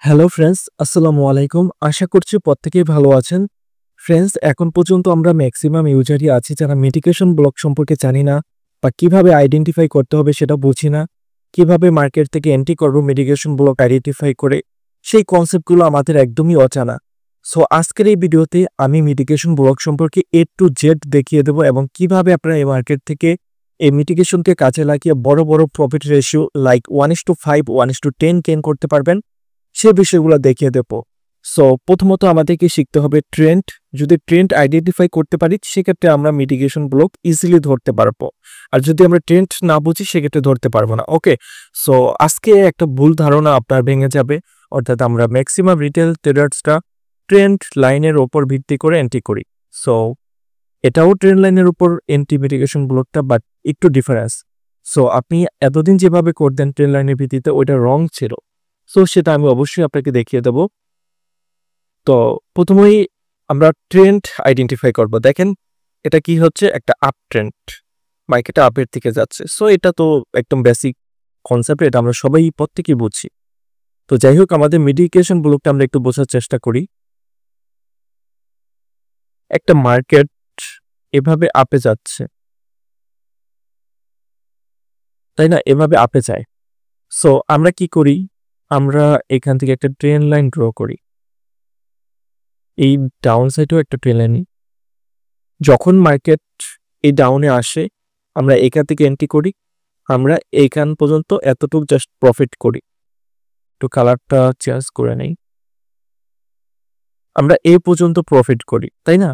Hello friends, আসসালামু আলাইকুম। আশা করছি প্রত্যেকেই ভালো আছেন। ফ্রেন্ডস, এখন পর্যন্ত আমরা ম্যাক্সিমাম ইউজারই আছি যারা মিটিগেশন ব্লক সম্পর্কে জানি না বা কিভাবে আইডেন্টিফাই করতে হবে সেটা বুঝি না। কিভাবে মার্কেট থেকে এন্ট্রি করব মিটিগেশন ব্লক আইডেন্টিফাই করে, সেই কনসেপ্টগুলো আমাদের একদমই অজানা। সো আজকের এই ভিডিওতে আমি মিটিগেশন ব্লক সম্পর্কে A to Z দেখিয়ে দেবো এবং কিভাবে আপনারা এই মার্কেট থেকে এই মিটিগেশনকে কাজে লাগিয়ে বড় বড় প্রফিট রেশিও লাইক 1:5 1:10 গেইন করতে পারবেন, সে বিষয়গুলো দেখিয়ে দেব। সো প্রথমত আমাদেরকে শিখতে হবে ট্রেন্ড। যদি ট্রেন্ড আইডেন্টিফাই করতে পারি সেক্ষেত্রে আমরা মিটিগেশন ব্লক ইজিলি ধরতে পারবো, আর যদি আমরা ট্রেন্ড না বুঝি সেক্ষেত্রে ধরতে পারবো না। ওকে, সো আজকে একটা ভুল ধারণা আপনার ভেঙে যাবে, অর্থাৎ আমরা ম্যাক্সিমাম রিটেল ট্রেডার্সরা ট্রেন্ড লাইনের ওপর ভিত্তি করে এন্ট্রি করি। সো এটাও ট্রেন্ড লাইনের উপর এন্ট্রি মিটিগেশন ব্লকটা, বাট একটু ডিফারেন্স। সো আপনি এতদিন যেভাবে করতেন ট্রেন্ড লাইনের ভিত্তিতে ওইটা রং ছিল। সো সেটা আমি অবশ্যই আপনাকে দেখিয়ে দেব। তো প্রথমেই আমরা ট্রেন্ড আইডেন্টিফাই করব। দেখেন এটা কি হচ্ছে, একটা আপ ট্রেন্ড, মার্কেটে আপের দিকে যাচ্ছে। সো এটা তো একদম বেসিক কনসেপ্ট, এটা আমরা সবাই প্রত্যেকেই বুঝি। তো যাই হোক, আমাদের মিটিগেশন ব্লকটা আমরা একটু বোঝার চেষ্টা করি। একটা মার্কেট এভাবে আপে যাচ্ছে, তাই না? এভাবে আপে যায়। সো আমরা কি করি, আমরা এখান থেকে একটা ট্রেন্ড লাইন ড্র করি। এই ডাউন সাইডেও একটা ট্রেন্ড লাইন। যখন মার্কেট এই ডাউনে আসে আমরা এখান থেকে এন্ট্রি করি, আমরা এইখান পর্যন্ত এতটুকু জাস্ট প্রফিট করি। একটু কালারটা চেঞ্জ করে নেই। আমরা এই পর্যন্ত প্রফিট করি, তাই না?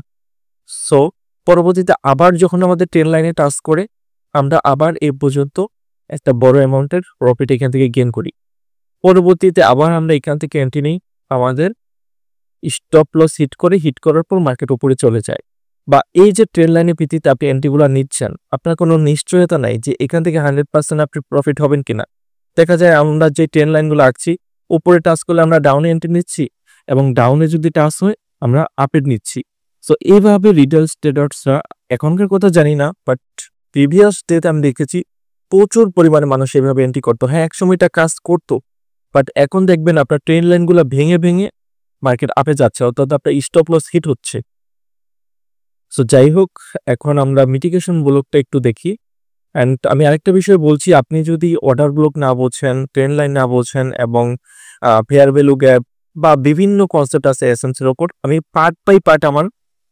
সো পরবর্তীতে আবার যখন আমাদের ট্রেন্ড লাইনে টাচ করে আমরা আবার এই পর্যন্ত একটা বড় অ্যামাউন্টের প্রফিট এখান থেকে গেইন করি। পরবর্তীতে আবার আমরা এখান থেকে এন্ট্রি নিই, আমাদের স্টপ লস হিট করার পর মার্কেট উপরে চলে যায়। বা এই যে ট্রেন্ড লাইনের ভিত্তিতে আপনি এন্ট্রিগুলো নিচ্ছেন, আপনার কোনো নিশ্চয়তা নাই যে এখান থেকে 100% আপনি প্রফিট হবেন কিনা। দেখা যায় আমরা যে ট্রেন্ড লাইনগুলো আঁকছি, উপরে টাচ করলে আমরা ডাউনে এন্ট্রি নিচ্ছি, এবং ডাউনে যদি টাচ হয় আমরা আপে নিচ্ছি। সো এইভাবে রিটেল ট্রেডার্সরা, এখনকার কথা জানি না, বাট প্রিভিয়াস ডেতে আমি দেখেছি প্রচুর পরিমাণে মানুষ এইভাবে এন্ট্রি করতো। হ্যাঁ, একসময় এটা কাজ করতো, বাট এখন দেখবেন আপনার ট্রেন্ড লাইনগুলো ভেঙে ভেঙে মার্কেট আপে যাচ্ছে, অর্থাৎ আপনার স্টপ লস হিট হচ্ছে। সো যাই হোক, এখন আমরা মিটিগেশন ব্লকটা একটু দেখি। অ্যান্ড আমি আরেকটা বিষয় বলছি, আপনি যদি অর্ডার ব্লক না বোঝেন, ট্রেন্ড লাইন না বোঝেন এবং ফেয়ার ভ্যালু গ্যাপ বা বিভিন্ন কনসেপ্ট আছে এসএমসির ওপর, আমি পার্ট বাই পার্ট আমার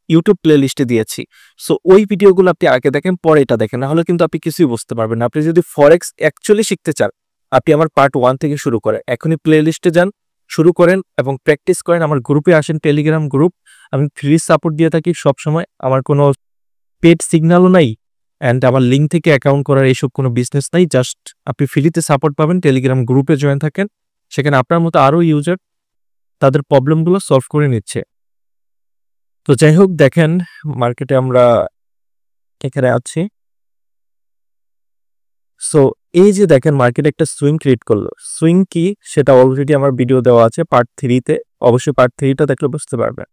ইউটিউব প্লে লিস্টে দিয়েছি। সো ওই ভিডিওগুলো আপনি আগে দেখেন, পরে এটা দেখেন, নাহলে কিন্তু আপনি কিছুই বুঝতে পারবেন না। আপনি যদি ফরেক্স অ্যাকচুয়ালি শিখতে চান, আপনি আমার পার্ট 1 থেকে শুরু করেন, এখনই প্লে লিস্টে যান, শুরু করেন এবং প্র্যাকটিস করেন। আমার গ্রুপে আসেন, টেলিগ্রাম গ্রুপ, আমি ফ্রি সাপোর্ট দিয়ে থাকি সবসময়। আমার কোনো পেড সিগন্যালও নাই, অ্যান্ড আমার লিঙ্ক থেকে অ্যাকাউন্ট করার এইসব কোনো বিজনেস নাই। জাস্ট আপনি ফ্রিতে সাপোর্ট পাবেন, টেলিগ্রাম গ্রুপে জয়েন থাকেন, সেখানে আপনার মতো আরও ইউজার তাদের প্রবলেমগুলো সলভ করে নিচ্ছে। তো যাই হোক, দেখেন মার্কেটে আমরা এখানে আছি। সো এই যে দেখেন মার্কেটে একটা সুইং ক্রিয়েট করলো। সুইং কি সেটা অলরেডি আমার ভিডিও দেওয়া আছে পার্ট 3-তে, অবশ্যই পার্ট 3টা দেখলে বুঝতে পারবেন।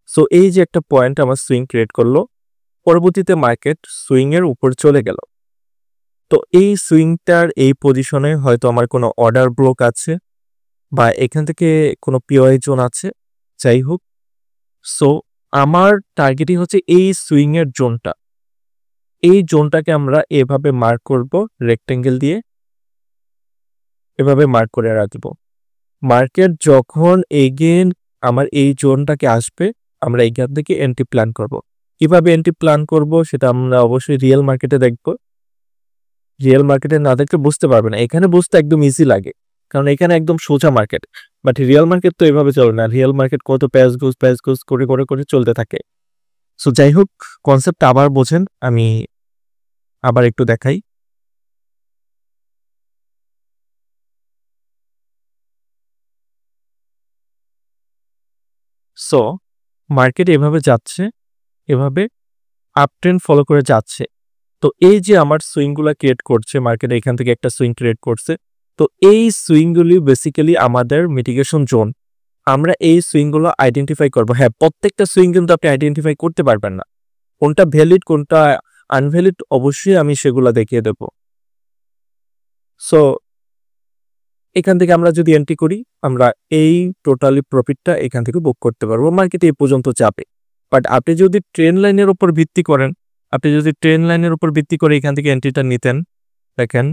সো এই যে একটা পয়েন্ট আমার সুইং ক্রিয়েট করলো, পরবর্তীতে মার্কেট সুইং এর উপর চলে গেল। তো এই সুইংটার এই পজিশনে হয়তো আমার কোনো অর্ডার ব্লক আছে বা এখান থেকে কোনো পিওআই জোন আছে, যাই হোক। সো আমার টার্গেটই হচ্ছে এই সুইং এর জোনটা। এই জোনটাকে আমরা এভাবে মার্ক করব, রেক্টেঙ্গেল দিয়ে এভাবে মার্ক করে রাখবো। মার্কেট যখন এগেন আমার এই জোনটাকে আসবে, আমরা এইখান থেকে এন্ট্রি প্ল্যান করব। কিভাবে এন্ট্রি প্ল্যান করব সেটা আমরা অবশ্যই রিয়েল মার্কেটে দেখব। রিয়েল মার্কেটে না দেখলে বুঝতে পারবে না। এখানে বুঝতে একদম ইজি লাগে, কারণ এখানে একদম সোজা মার্কেট। বাট রিয়েল মার্কেট তো এভাবে চলে না। রিয়েল মার্কেট কত প্যাচ ঘুষ করে করে করে চলতে থাকে। সো যাই হোক, কনসেপ্ট আবার বোঝেন, আমি আবার একটু দেখাই। সো মার্কেট এভাবে যাচ্ছে, এভাবে আপ ট্রেন্ড ফলো করে যাচ্ছে। তো এই যে আমার সুইংগুলো ক্রিয়েট করছে মার্কেট, এখান থেকে একটা সুইং ক্রিয়েট করছে। তো এই সুইংগুলি বেসিক্যালি আমাদের মিটিগেশন জোন। আমরা এই সুইংগুলো আইডেন্টিফাই করব। হ্যাঁ, প্রত্যেকটা সুইং কিন্তু আপনি আইডেন্টিফাই করতে পারবেন না, কোনটা ভ্যালিড কোনটা আনভ্যালিড অবশ্যই আমি সেগুলো দেখিয়ে দেব। সো এখান থেকে আমরা যদি এন্ট্রি করি আমরা এই টোটালি প্রফিটটা এখান থেকে বুক করতে পারবো, মার্কেটে এই পর্যন্ত চাপে। বাট আপনি যদি ট্রেন লাইনের উপর ভিত্তি করেন, আপনি যদি ট্রেন লাইনের উপর ভিত্তি করে এখান থেকে এন্ট্রিটা নিতেন, দেখেন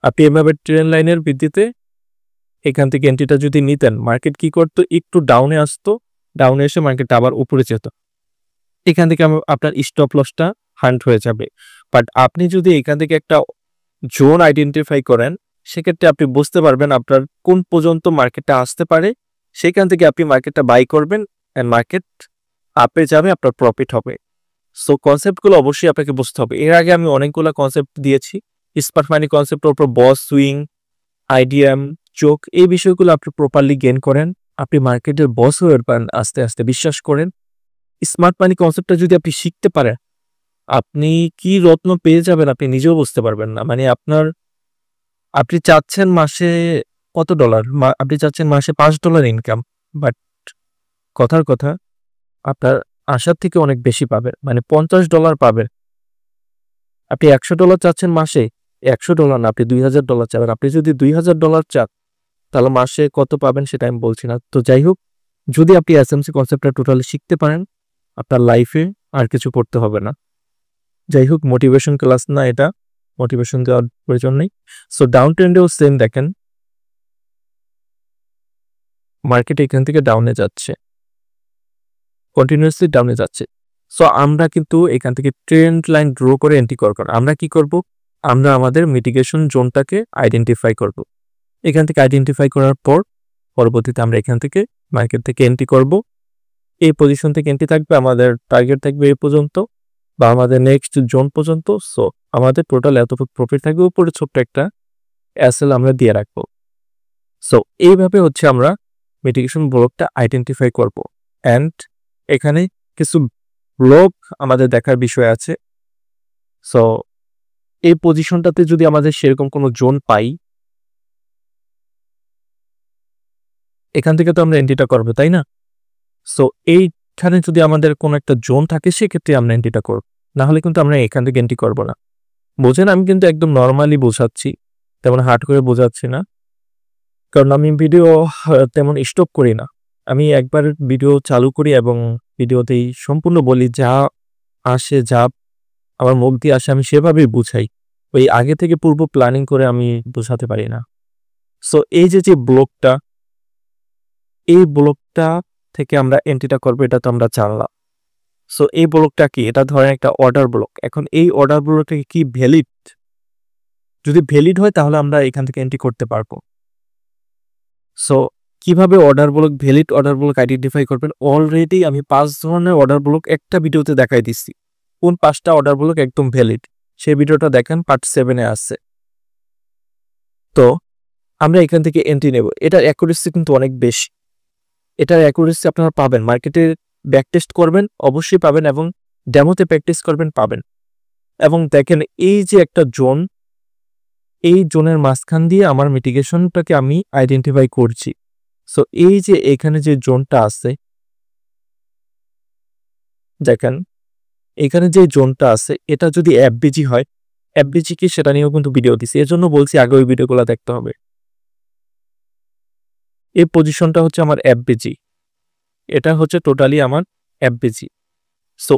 আপনি এভাবে ট্রেন লাইনের ভিত্তিতে এখান থেকে এন্ট্রিটা যদি নিতেন, মার্কেট কি করতো, একটু ডাউনে আসতো, ডাউনে এসে মার্কেটটা আবার উপরে যেত, এখান থেকে আপনার স্টপ লসটা হান্ট হয়ে যাবে। বাট আপনি যদি এখান থেকে একটা জোন আইডেন্টিফাই করেন, সেক্ষেত্রে আপনি বুঝতে পারবেন আপনার কোন পর্যন্ত মার্কেটটা আসতে পারে, সেখান থেকে আপনি মার্কেটটা বাই করবেন অ্যান্ড মার্কেট আপে যাবে, আপনার প্রফিট হবে। সো কনসেপ্টগুলো অবশ্যই আপনাকে বুঝতে হবে। এর আগে আমি অনেকগুলো কনসেপ্ট দিয়েছি, স্মার্ট মানি কনসেপ্টের উপর বস সুইং, আইডিএম, চোখ, এই বিষয়গুলো আপনি প্রপারলি গেইন করেন, আপনি মার্কেটের বস হয়ে পারেন আস্তে আস্তে, বিশ্বাস করেন। স্মার্ট মানি কনসেপ্টটা যদি আপনি শিখতে পারেন, আপনি কি রত্ন পেয়ে যাবেন আপনি নিজেও বুঝতে পারবেন না। মানে আপনি চাচ্ছেন মাসে কত ডলার, আপনি চাচ্ছেন মাসে $5 ইনকাম, বাট কথার কথা আপনার আশার থেকে অনেক বেশি পাবেন, মানে $50 পাবেন। আপনি $100 চাচ্ছেন মাসে, $100 না, আপনি $2000 চাবেন। আপনি যদি $2000 চান তাহলে মাসে কত পাবেন সেটা আমি বলছি না। তো যাই হোক, যদি আপনি এসএমসি কনসেপ্টটা টোটালি শিখতে পারেন, আপনার লাইফে আর কিছু করতে হবে না। যাই হোক, মোটিভেশন ক্লাস না এটা, মোটিভেশন দেওয়ার প্রয়োজন নেই। সো ডাউন ট্রেন্ডেও সেম, দেখেন মার্কেট এখান থেকে ডাউনে যাচ্ছে, কন্টিনিউয়াসলি ডাউনে যাচ্ছে। সো আমরা কিন্তু এখান থেকে ট্রেন্ড লাইন ড্র করে এন্ট্রি করব। আমরা কি করব, আমরা আমাদের মিটিগেশন জোনটাকে আইডেন্টিফাই করব। এখান থেকে আইডেন্টিফাই করার পর পরবর্তীতে আমরা এখান থেকে মার্কেট থেকে এন্ট্রি করব। এই পজিশন থেকে এন্ট্রি থাকবে, আমাদের টার্গেট থাকবে এই পর্যন্ত বা আমাদের নেক্সট জোন পর্যন্ত। সো আমাদের টোটাল এতটুকু প্রফিট থাকবে, উপরে ছোট্ট একটা এসএল আমরা দিয়ে রাখবো। সো এইভাবে হচ্ছে আমরা মিটিগেশন ব্লকটা আইডেন্টিফাই করব। অ্যান্ড এখানে কিছু ব্লক আমাদের দেখার বিষয় আছে। সো এই পজিশনটাতে যদি আমাদের সেরকম কোনো জোন পাই, এখান থেকে তো আমরা এন্ট্রিটা করবো, তাই না? সো এইখানে যদি আমাদের কোনো একটা জোন থাকে, সেক্ষেত্রে আমরা এন্ট্রিটা করব, না হলে কিন্তু আমরা এখান থেকে এন্ট্রি করবো না। বোঝেন, আমি কিন্তু একদম নর্মালি বোঝাচ্ছি, তেমন হার্ড করে বোঝাচ্ছি না, কারণ আমি ভিডিও তেমন স্টপ করি না। আমি একবার ভিডিও চালু করি এবং ভিডিওতেই সম্পূর্ণ বলি, যা আসে, যা আমার মুখ দিয়ে আসে আমি সেভাবেই বুঝাই। ওই আগে থেকে পূর্ব প্ল্যানিং করে আমি বোঝাতে পারি না। সো এই যে ব্লকটা, এই ব্লকটা থেকে আমরা এন্ট্রিটা করবো, এটা তো আমরা জানলাম। সো এই ব্লকটা কি, এটা ধরেন একটা অর্ডার ব্লক। এখন এই অর্ডার ব্লকটা কি ভ্যালিড? যদি ভ্যালিড হয় তাহলে আমরা এখান থেকে এন্ট্রি করতে পারবো। সো কিভাবে order block, valid order block identify করবেন? অলরেডি আমি 5 ধরনের অর্ডার ব্লক একটা ভিডিওতে দেখাই দিচ্ছি, কোন 5টা অর্ডার ব্লক একদম ভ্যালিড, সেই ভিডিওটা দেখেন, পার্ট 7-এ আছে। তো আমরা এখান থেকে এন্ট্রি নেব। এটার অ্যাকুরেসি কিন্তু অনেক বেশি, এটার অ্যাকুরেসি আপনারা পাবেন, মার্কেটে ব্যাক টেস্ট করবেন অবশ্যই পাবেন, এবং ডেমোতে প্র্যাকটিস করবেন পাবেন। এবং দেখেন এই যে একটা জোন, এই জোনের মাঝখান দিয়ে আমার মিটিগেশনটাকে আমি আইডেন্টিফাই করছি। সো এই যে এখানে যে জোনটা আছে, দেখেন এখানে যে জোনটা আছে, এটা যদি এফবিজি হয়, এফবিজি কি সেটা নিয়েও কিন্তু ভিডিও দিছি, এর জন্য বলছি আগে ওই ভিডিওগুলো দেখতে হবে। এই পজিশনটা হচ্ছে আমার এফবিজি, এটা হচ্ছে টোটালি আমার এফবিজি। সো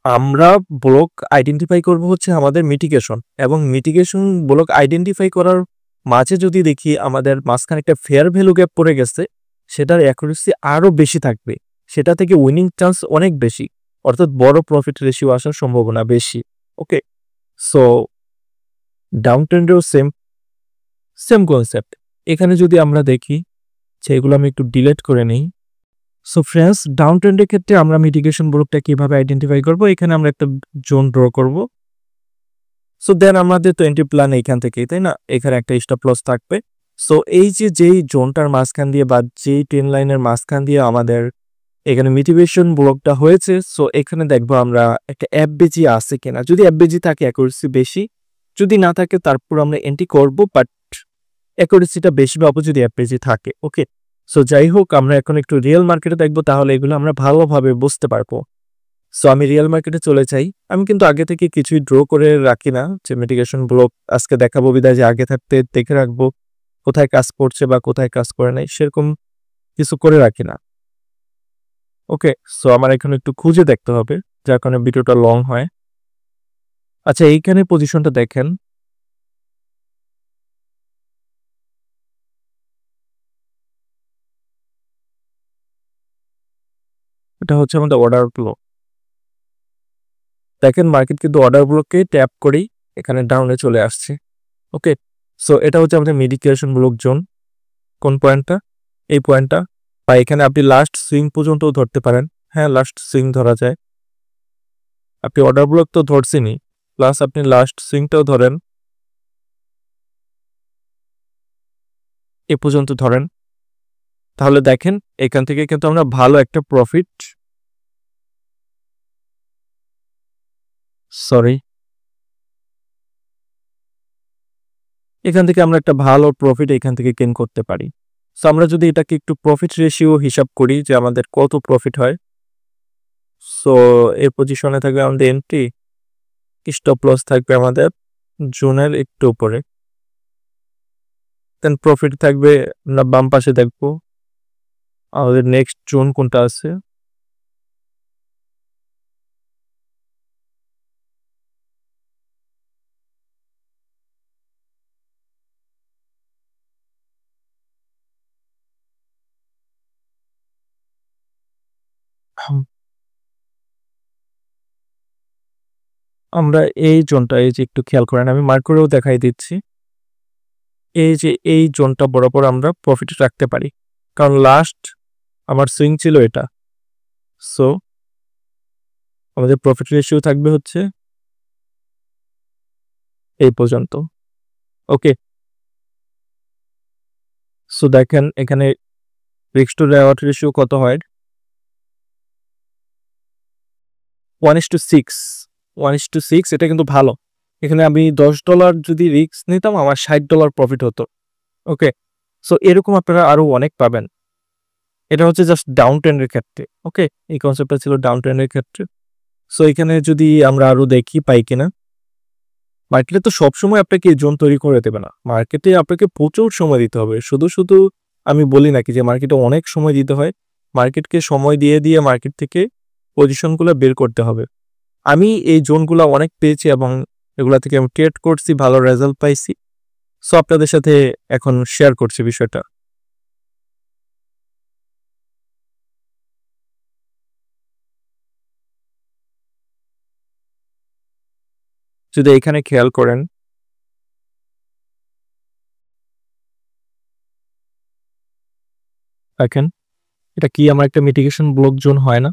আমরা ব্লক আইডেন্টিফাই করব হচ্ছে আমাদের মিটিগেশন, এবং মিটিগেশন ব্লক আইডেন্টিফাই করার মাঝে যদি দেখি আমাদের মাঝখানে একটা ফেয়ার ভ্যালু গ্যাপ পড়ে গেছে, সেটার অ্যাকুরেসি আরও বেশি থাকবে, সেটা থেকে উইনিং চান্স অনেক বেশি, অর্থাৎ বড় প্রফিট রেশিও আসার সম্ভাবনা বেশি। ওকে, সো ডাউন ট্রেন্ডেও সেম কনসেপ্ট। এখানে যদি আমরা দেখি, সেগুলো আমি একটু ডিলিট করে নিই। সো ফ্রেন্ডস, ডাউন ট্রেন্ডের ক্ষেত্রে আমরা মিটিগেশন ব্লকটা কিভাবে আইডেন্টিফাই করব, এখানে আমরা একটা জোন ড্র করব। সো দেন আমাদের তো এন্ট্রি প্ল্যান এইখান থেকেই, তাই না? এখানে একটা স্টপ লস থাকবে। সো এই যেই জোনটার মাঝখান দিয়ে বা যেই ট্রেন লাইনের মাঝখান দিয়ে আমাদের এখানে মিটিগেশন ব্লকটা হয়েছে, সো এখানে দেখবো আমরা একটা এফবিজি আছে কিনা। যদি এফবিজি থাকে অ্যাকুরেসি বেশি, যদি না থাকে তারপর আমরা এন্ট্রি করব, বাট অ্যাকুরেসিটা বেশি পাবো যদি এফবিজি থাকে। ওকে, সো যাই হোক, আমরা এখন একটু রিয়েল মার্কেটে দেখবো, তাহলে এগুলো আমরা ভালোভাবে বুঝতে পারবো। সো আমি রিয়েল মার্কেটে চলে যাই। আমি কিন্তু আগে থেকে কিছুই ড্র করে রাখি না, যে মিটিগেশন ব্লক আজকে দেখাবো বিদায় যে আগে থাকতে দেখে রাখবো, কোথায় কাজ করছে বা কোথায় কাজ করে নাই সেরকম কিছু করে রাখি না। ওকে, সো আমার এখানে একটু খুঁজে দেখতে হবে, যার কারণে ভিডিওটা লং হয়। আচ্ছা, এইখানে পজিশনটা দেখেন, এটা হচ্ছে আমাদের অর্ডার ফ্লো। দেখেন মার্কেট কিন্তু অর্ডার ব্লককে ট্যাপ করেই এখানে ডাউনে চলে আসছে। ওকে, সো এটা হচ্ছে আমাদের মিডিকেশন ব্লক জোন। কোন পয়েন্টটা? এই পয়েন্টটা, বা এখানে আপনি লাস্ট সুইং পর্যন্তও ধরতে পারেন। হ্যাঁ, লাস্ট সুইং ধরা যায়। আপনি অর্ডার ব্লক তো ধরছেনই, প্লাস আপনি লাস্ট সুইংটাও ধরেন, এ পর্যন্ত ধরেন। তাহলে দেখেন এখান থেকে কিন্তু আমরা ভালো একটা প্রফিট, সরি, এখান থেকে আমরা একটা ভালো প্রফিট এখান থেকে গেইন করতে পারি। সো আমরা যদি এটাকে একটু প্রফিট রেশিও হিসাব করি যে আমাদের কত প্রফিট হয়, সো এই পজিশনে থাকবে আমাদের এন্ট্রি, স্টপ লস থাকবে আমাদের জোনের একটু উপরে, দেন প্রফিট থাকবে, আমরা বাম পাশে দেখবো আমাদের নেক্সট জোন কোনটা আছে। আমরা এই জোনটা, এই যে একটু খেয়াল করেন, আমি মার্ক করেও দেখাই দিচ্ছি, এই যে এই জোনটা বরাবর আমরা প্রফিট রাখতে পারি, কারণ লাস্ট আমার সুইং ছিল এটা। সো আমাদের প্রফিট রেশিও থাকবে হচ্ছে এই পর্যন্ত। ওকে, সো দেখেন এখানে রিস্ক টু রেওয়ার্ড রেশিও কত হয়, 1:6, 1:6, এটা কিন্তু ভালো। এখানে আমি $10 যদি রিস্ক নিতাম আমার $60 প্রফিট হতো। ওকে, সো এরকম আপনারা আরো অনেক পাবেন। এটা হচ্ছে জাস্ট ডাউন ট্রেন্ডের ক্ষেত্রে। ওকে, এই কনসেপ্টটা ছিল ডাউন ট্রেন্ডের ক্ষেত্রে। সো এখানে যদি আমরা আরো দেখি পাই কিনা, মার্কেটে তো সবসময় আপনাকে জোন তৈরি করে দেবে না, মার্কেটে আপনাকে প্রচুর সময় দিতে হবে। শুধু শুধু আমি বলি নাকি যে মার্কেটে অনেক সময় দিতে হয়, মার্কেটকে সময় দিয়ে দিয়ে মার্কেট থেকে পজিশনগুলো বের করতে হবে। আমি এই জোনগুলো অনেক পেয়েছি এবং এগুলা থেকে আমি ট্রেড করছি, ভালো রেজাল্ট পাইছি। সো আপনাদের সাথে এখন শেয়ার করছি বিষয়টা। যদি এখানে খেয়াল করেন, দেখেন এটা কি আমার একটা মিটিগেশন ব্লক জোন হয় না?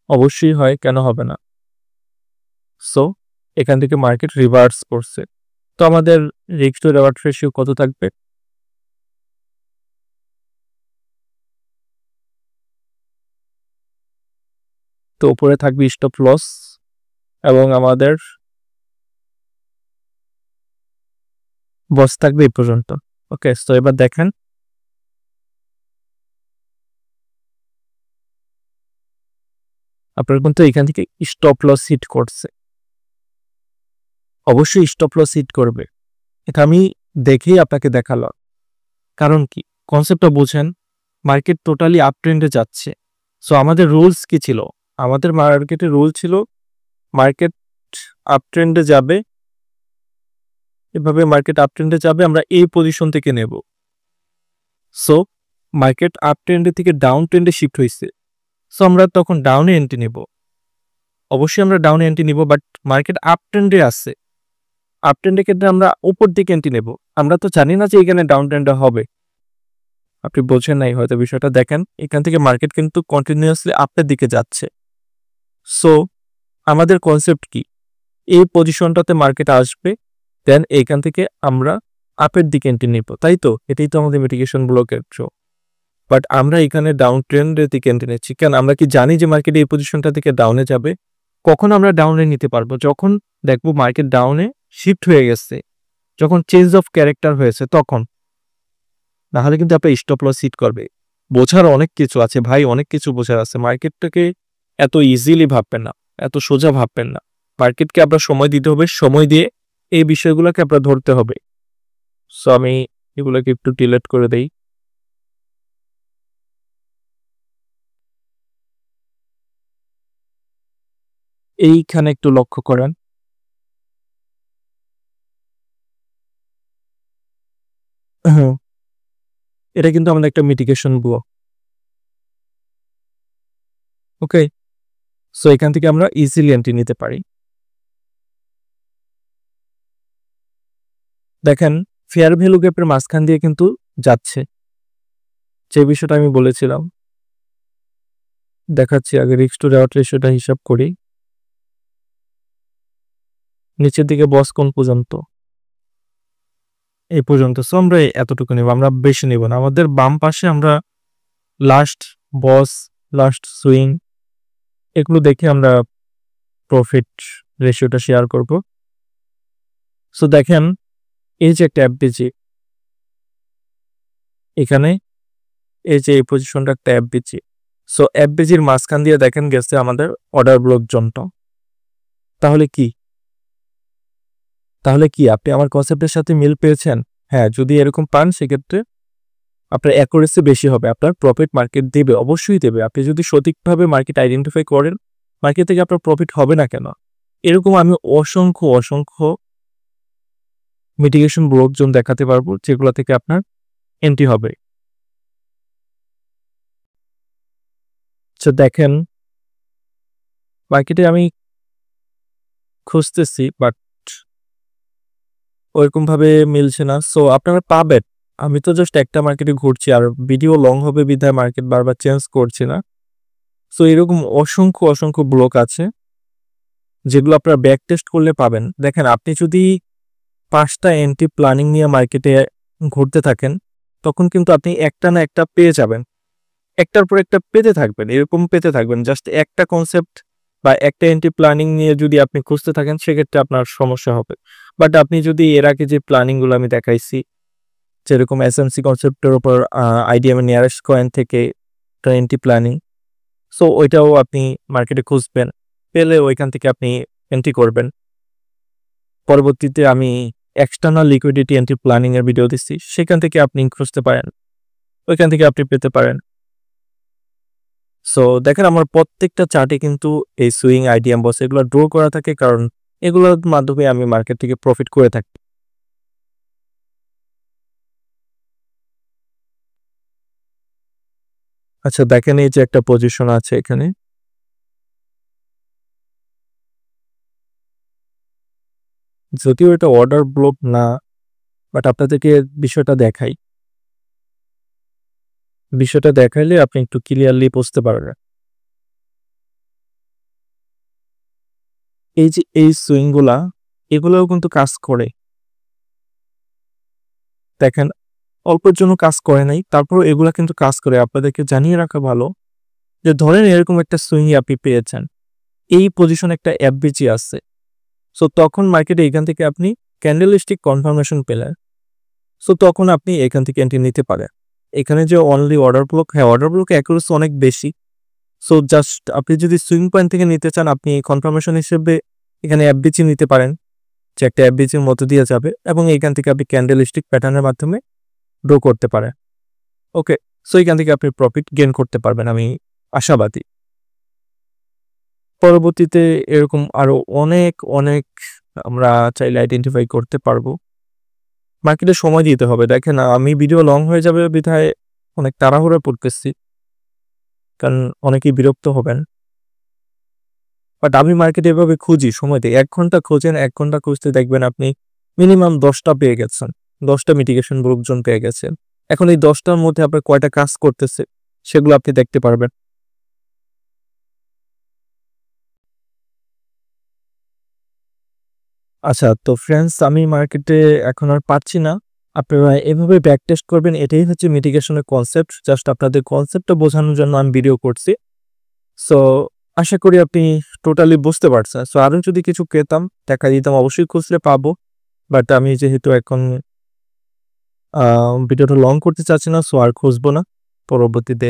অবশ্যই হয়, কেন হবে না? সো এখান থেকে মার্কেট রিভার্স করছে। তো আমাদের রিস্ক টু রেওয়ার্ড রেশিও কত থাকবে? তো উপরে থাকবে স্টপ লস এবং আমাদের বস থাকবে এই পর্যন্ত। ওকে, তো এবার দেখেন আপনার কিন্তু এখান থেকে স্টপ লস হিট করছে, অবশ্যই স্টপ লস হিট করবে। এটা আমি দেখেই আপনাকে দেখালাম। কারণ কি, কনসেপ্টটা বুঝেন, মার্কেট টোটালি আপ ট্রেন্ডে যাচ্ছে। সো আমাদের রুলস কি ছিল? আমাদের মার্কেটের রুল ছিল মার্কেট আপ ট্রেন্ডে যাবে, এভাবে মার্কেট আপ ট্রেন্ডে যাবে, আমরা এই পজিশন থেকে নেব। সো মার্কেট আপ ট্রেন্ডে থেকে ডাউন ট্রেন্ডে শিফট হয়েছে, সো আমরা তখন ডাউনে এন্ট্রি নেব। অবশ্যই আমরা ডাউনে এন্ট্রি নিব, বাট মার্কেট আপ ট্রেন্ডে আসছে, আপ ট্রেন্ডের ক্ষেত্রে আমরা উপর দিকে এন্ট্রি নেব। আমরা তো জানি না যে এখানে ডাউন ট্রেন্ডে হবে, আপনি বোঝেন নাই হয়তো বিষয়টা। দেখেন এখান থেকে মার্কেট কিন্তু কন্টিনিউয়াসলি আপের দিকে যাচ্ছে। সো আমাদের কনসেপ্ট কি, এই পজিশনটাতে মার্কেট আসবে, দেন এইখান থেকে আমরা আপের দিকে এন্ট্রি নিব, তাই তো? এটাই তো আমাদের মিটিগেশন ব্লকের থ্রো। বাট আমরা এখানে ডাউন ট্রেন্ডের দিকে এন্ট্রি নিচ্ছি কেন? আমরা কি জানি যে মার্কেট এই পজিশনটা থেকে ডাউনে যাবে? কখন আমরা ডাউনে নিতে পারবো? যখন দেখবো মার্কেট ডাউনে শিফট হয়ে গেছে, যখন চেঞ্জ অফ ক্যারেক্টার হয়েছে তখন। না হলে কিন্তু আপনার স্টপ লস হিট করবে। বোঝার অনেক কিছু আছে ভাই, অনেক কিছু বোঝার আছে। মার্কেটটাকে এত ইজিলি ভাববেন না, এত সোজা ভাববেন না। মার্কেটকে আপনার সময় দিতে হবে, সময় দিয়ে এই বিষয়গুলোকে আপনার ধরতে হবে। সো আমি এগুলোকে একটু ডিলিট করে দেই। এইখানে একটু লক্ষ্য করেন, এটা কিন্তু আমাদের একটা মিটিগেশন ব্লক। ওকে, সো এখান থেকে আমরা ইজিলি এন্ট্রি নিতে পারি। দেখেন ফেয়ার ভ্যালু গ্যাপের মাঝখান দিয়ে কিন্তু যাচ্ছে, যে বিষয়টা আমি বলেছিলাম। দেখাচ্ছি, আগে রিস্ক টু রেওয়ার্ড রেশিওটা হিসাব করি। নিচের দিকে বস কোন পর্যন্ত? এই পর্যন্ত। সো আমরা এতটুকু নেব, আমরা বেশি নেব না। আমাদের বাম পাশে আমরা লাস্ট বস, লাস্ট সুইং, এগুলো দেখে আমরা প্রফিট রেশিওটা শেয়ার করব। সো দেখেন এই যে একটা এফবিজি, এখানে এই যে এই পজিশনটা একটা এফবিজি। সো এফবিজির মাঝখান দিয়ে দেখেন গেছে আমাদের অর্ডার ব্লক জোনটা। তাহলে কি আপনি আমার কনসেপ্টের সাথে মিল পেয়েছেন? হ্যাঁ, যদি এরকম পান সেক্ষেত্রে আপনার অ্যাকুরেসি বেশি হবে, আপনার প্রফিট মার্কেট দেবে, অবশ্যই দেবে। আপনি যদি সঠিকভাবে মার্কেট আইডেন্টিফাই করেন, মার্কেট থেকে আপনার প্রফিট হবে না কেন? এরকম আমি অসংখ্য মিটিগেশন ব্লক জোন দেখাতে পারবো, যেগুলো থেকে আপনার এন্ট্রি হবে। দেখেন মার্কেটে আমি খুঁজতেছি, বাট ওইরকম ভাবে মিলছে না। সো আপনারা পাবেন। আমি তো জাস্ট একটা মার্কেটে ঘুরছি, আর ভিডিও লং হবে বিধায় মার্কেট বারবার চেঞ্জ করছি না। সো এরকম অসংখ্য ব্লক আছে, যেগুলো আপনারা ব্যাক টেস্ট করলে পাবেন। দেখেন আপনি যদি 5টা এন্ট্রি প্ল্যানিং নিয়ে মার্কেটে ঘুরতে থাকেন, তখন কিন্তু আপনি একটা না একটা পেয়ে যাবেন, একটার পর একটা পেতে থাকবেন, এরকম পেতে থাকবেন। জাস্ট একটা কনসেপ্ট বা একটা এন্ট্রি প্ল্যানিং নিয়ে যদি আপনি খুঁজতে থাকেন, সেক্ষেত্রে আপনার সমস্যা হবে। বাট আপনি যদি এর আগে যে প্ল্যানিংগুলো আমি দেখাইছি, যেরকম এসএমসি কনসেপ্টের উপর আইডিএম নিয়ারেস্ট কয়েন থেকে এন্ট্রি প্ল্যানিং, সো ওইটাও আপনি মার্কেটে খুঁজবেন, পেলে ওইখান থেকে আপনি এন্ট্রি করবেন। পরবর্তীতে আমি এক্সটার্নাল লিকুইডিটি এন্ট্রি প্ল্যানিং এর ভিডিও দিচ্ছি, সেখান থেকে আপনি খুঁজতে পারেন, ওইখান থেকে আপনি পেতে পারেন। সো দেখেন আমার প্রত্যেকটা চার্টে কিন্তু এই সুইং, আইডিএম, বস এগুলো ড্র করা থাকে, কারণ এগুলোর মাধ্যমে আমি মার্কেট থেকে প্রফিট করে থাকি। আচ্ছা দেখেন এই যে একটা পজিশন আছে এখানে, যদিও এটা অর্ডার ব্লক না, বাট আপনাদেরকে বিষয়টা দেখাইলে আপনি একটু ক্লিয়ারলি বুঝতে পারবেন। এই যে এই সুইংগুলা, এগুলোও কিন্তু কাজ করে। দেখেন অল্পের জন্য কাজ করে নাই, তারপর এগুলা কিন্তু কাজ করে। আপনাদেরকে জানিয়ে রাখা ভালো যে ধরেন এরকম একটা সুইং আপনি পেয়েছেন, এই পজিশন একটা এফবিজি আছে, সো তখন মার্কেটে এখান থেকে আপনি ক্যান্ডেলস্টিক কনফার্মেশন পেলেন, সো তখন আপনি এখান থেকে এন্ট্রি নিতে পারেন। এখানে যে অনলি অর্ডার ব্লক, হ্যাঁ অর্ডার ব্লক অ্যাকুরেসি অনেক বেশি। সো জাস্ট আপনি যদি সুইং পয়েন্ট থেকে নিতে চান, আপনি কনফার্মেশন হিসেবে এখানে এফবিজি নিতে পারেন, যে একটা এফবিজির মতো দিয়ে যাবে, এবং এখান থেকে আপনি ক্যান্ডেলস্টিক প্যাটার্নের মাধ্যমে ড্র করতে পারেন। ওকে, সো এখান থেকে আপনি প্রফিট গেইন করতে পারবেন, আমি আশাবাদী। পরবর্তীতে এরকম আরো অনেক আমরা চাইলে আইডেন্টিফাই করতে পারবো। মার্কেটে সময় দিতে হবে। দেখেন আমি ভিডিও লং হয়ে যাবে বিধায় অনেক তাড়াহুড়া পড়তেছি, কারণ অনেকেই বিরক্ত হবেন। বাট আমি মার্কেটে এভাবে খুঁজি, সময় দিই। 1 ঘন্টা খোঁজেন, 1 ঘন্টা খুঁজতে দেখবেন আপনি মিনিমাম 10টা পেয়ে গেছেন, 10টা মিটিগেশন গ্রুপজন পেয়ে গেছেন। এখন এই 10টার মধ্যে আপনার কয়টা কাজ করতেছে সেগুলো আপনি দেখতে পারবেন। আচ্ছা, তো ফ্রেন্ডস আমি মার্কেটে এখন আর পাচ্ছি না। আপনারা এভাবে ব্যাক টেস্ট করবেন, এটাই হচ্ছে মিটিগেশনের কনসেপ্ট। জাস্ট আপনাদের কনসেপ্টটা বোঝানোর জন্য আমি ভিডিও করছি। সো আশা করি আপনি টোটালি বুঝতে পারছেন। সো আরও যদি কিছু পেতাম, দেখা দিতাম, অবশ্যই খুঁজলে পাবো। বাট আমি যেহেতু এখন ভিডিওটা লং করতে চাচ্ছি না, সো আর খুঁজবো না। পরবর্তীতে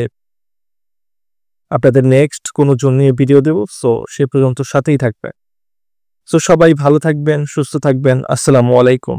আপনাদের নেক্সট কোনো জন্য নিয়ে ভিডিও দেব। সো সে পর্যন্ত সাথেই থাকবে। সো সবাই ভালো থাকবেন, সুস্থ থাকবেন। আসসালামু আলাইকুম।